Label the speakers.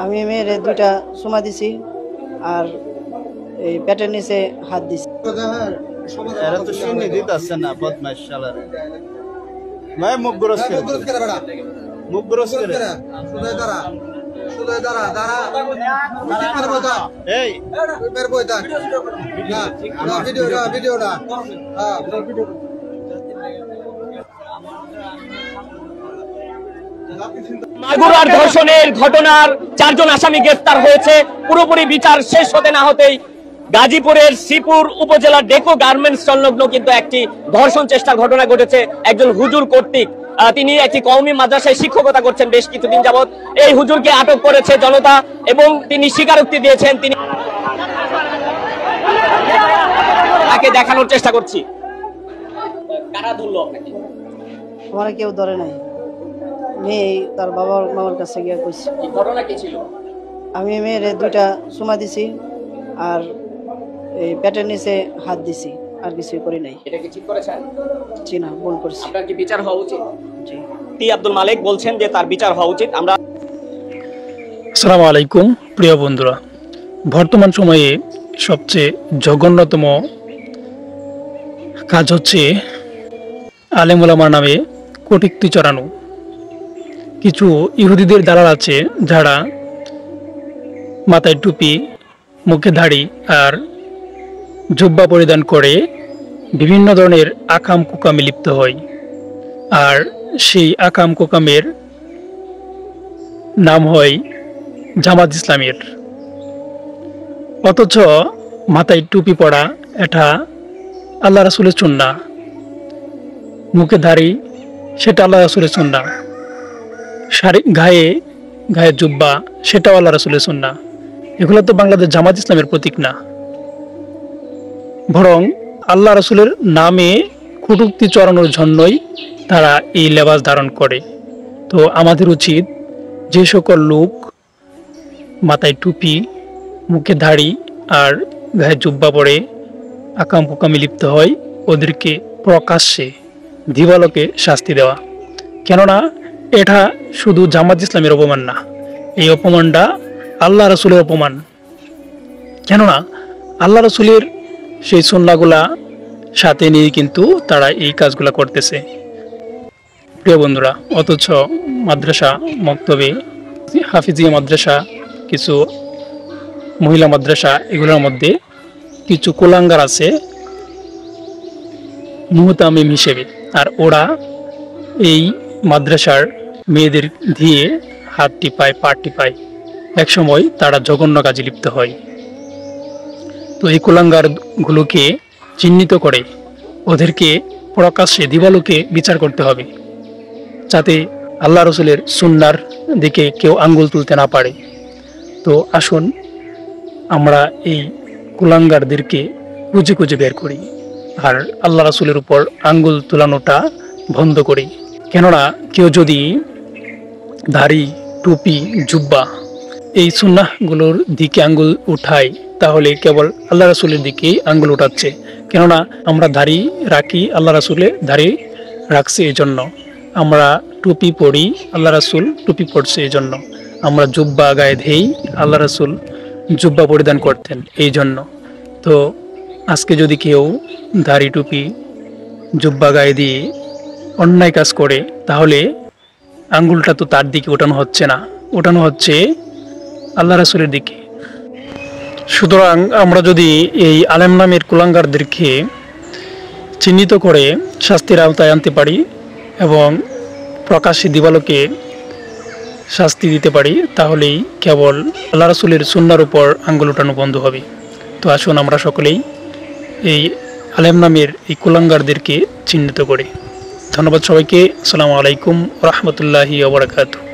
Speaker 1: আমি মেয়েরে দুইটা চুমা দিছি আর এই পেটের নিচে হাত দিছি।
Speaker 2: এরা তো শুনে দিতেছে না বদমাশ শালারে। ভাই মুখ গ্রস করে মুখ গ্রস করে এই ভিডিওটা
Speaker 3: মাগুরার ধর্ষণের ঘটনার 4 জন আসামি গ্রেফতার হয়েছে। পুরোপুরি বিচার শেষ হতে না হতেই গাজীপুরের শ্রীপুর উপজেলার ডেকো গার্মেন্টস সংলগ্ন কিন্তু একটি ধর্ষণ চেষ্টার ঘটনা ঘটেছে একজন হুজুর কর্তৃক। তিনি একটি কওমি মাদ্রাসায় শিক্ষকতা করছেন বেশ কিছুদিন যাবত। এই হুজুরকে আটক করেছে জনতা এবং তিনি স্বীকারোক্তি দিয়েছেন। তিনি তাকে দেখানোর চেষ্টা করছি। কারা ধরলো আপনাকে?
Speaker 1: আমার কেউ ধরে নাই, মেয়ে তার বাবার মামার কাছে গিয়ে কইছে।
Speaker 3: ঘটনা কি ছিল?
Speaker 1: আমি মেয়েরে দুইটা চুমা দিছি আর এই পেটের নিচে হাত দিছি, আর কিছুই করি নাই।
Speaker 3: এটা কি ঠিক করেছেন?
Speaker 1: জি না, ভুল করছি।
Speaker 3: আপনার কি বিচার হওয়া উচিত?
Speaker 1: জি।
Speaker 3: আব্দুল মালিক বলছেন যে তার বিচার হওয়া উচিত। আমরা
Speaker 4: আসসালামু আলাইকুম প্রিয় বন্ধুরা, বর্তমান সময়ে সবচেয়ে জঘন্যতম কাজ হচ্ছে আলেম ওলামার নামে কটূক্তি চড়ানো। কিছু ইহুদিদের দালাল আছে যারা মাথায় টুপি, মুখে দাড়ি আর জুব্বা পরিধান করে বিভিন্ন ধরনের আকাম কুকামে লিপ্ত হয়। আর সেই আকাম কুকামের নাম হয় জামাত ইসলামের। অথচ মাথায় টুপি পরা এটা আল্লাহ রাসূলের সুন্নাহ, মুখে দাড়ি সেটা আল্লাহ রাসূলের সুন্নাহ, গায়ে জুব্বা সেটাও আল্লাহ রাসূলের সুন্নাহ। এগুলো তো বাংলাদেশ জামাত ইসলামের প্রতীক না, বরং আল্লাহ রাসূলের নামে কটূক্তি চড়ানোর জন্যই তারা এই লেবাস ধারণ করে। তো আমাদের উচিত যে সকল লোক মাথায় টুপি, মুখে দাড়ি আর গায়ে জুব্বা পরে আকাম কুকামে লিপ্ত হয় ওদেরকে প্রকাশ্যে দিবালোকে শাস্তি দেওয়া। কেননা এটা শুধু জামাত ইসলামের অপমান না, এই অপমানটা আল্লাহ রাসূলের অপমান। কেননা আল্লাহ রাসূলের সেই সুন্নাহগুলা সাথে নিয়ে কিন্তু তারা এই কাজগুলা করতেছে। প্রিয় বন্ধুরা, অথচ মাদ্রাসা, মক্তবে, হাফিজিয়া মাদ্রাসা, কিছু মহিলা মাদ্রাসা, এগুলোর মধ্যে কিছু কুলাঙ্গার আছে মুহতামিম হিসেবে, আর ওরা এই মাদ্রাসার মেয়েদের দিয়ে হাত টিপায়, পা টিপায়, একসময় তারা জঘন্য কাজে লিপ্ত হয়। তো এই কুলাঙ্গারগুলোকে চিহ্নিত করে ওদেরকে প্রকাশ্যে দিবালোকে বিচার করতে হবে, যাতে আল্লাহ রাসূলের সুন্নাহর দিকে কেউ আঙ্গুল তুলতে না পারে। তো আসুন আমরা এই কুলাঙ্গারদেরকে খুঁজে খুঁজে বের করি আর আল্লাহ রাসূলের উপর আঙ্গুল তোলানোটা বন্ধ করি। কেননা কেউ যদি দাড়ি, টুপি, জুব্বা এই সুন্নাহগুলোর দিকে আঙ্গুল উঠায় তাহলে কেবল আল্লাহ রাসূলের দিকেই আঙ্গুল উঠাচ্ছে। কেননা আমরা দাড়ি রাখি, আল্লাহ রাসূলে দাড়ি রাখছে এই জন্য। আমরা টুপি পরি, আল্লাহ রাসূল টুপি পরছে এই জন্য। আমরা জুব্বা গায়ে দেই, আল্লাহ রাসূল জুব্বা পরিধান করতেন এই জন্য। তো আজকে যদি কেউ দাড়ি, টুপি, জুব্বা গায়ে দিয়ে অন্যায় কাজ করে তাহলে আঙ্গুলটা তো তার দিকে ওঠানো হচ্ছে না, ওঠানো হচ্ছে আল্লাহ রাসূলের দিকে। সুতরাং আমরা যদি এই আলেম নামের কুলাঙ্গারদেরকে চিহ্নিত করে শাস্তির আওতায় আনতে পারি এবং প্রকাশ্যে দিবালোকে শাস্তি দিতে পারি, তাহলেই কেবল আল্লাহ রাসূলের সুন্নাহর উপর আঙ্গুল উঠানো বন্ধ হবে। তো আসুন আমরা সকলেই এই আলেম নামের এই কুলাঙ্গারদেরকে চিহ্নিত করি। ধন্যবাদ সবাইকে। আসসালামু আলাইকুম ওয়া রাহমাতুল্লাহি ওয়া বারাকাতুহু।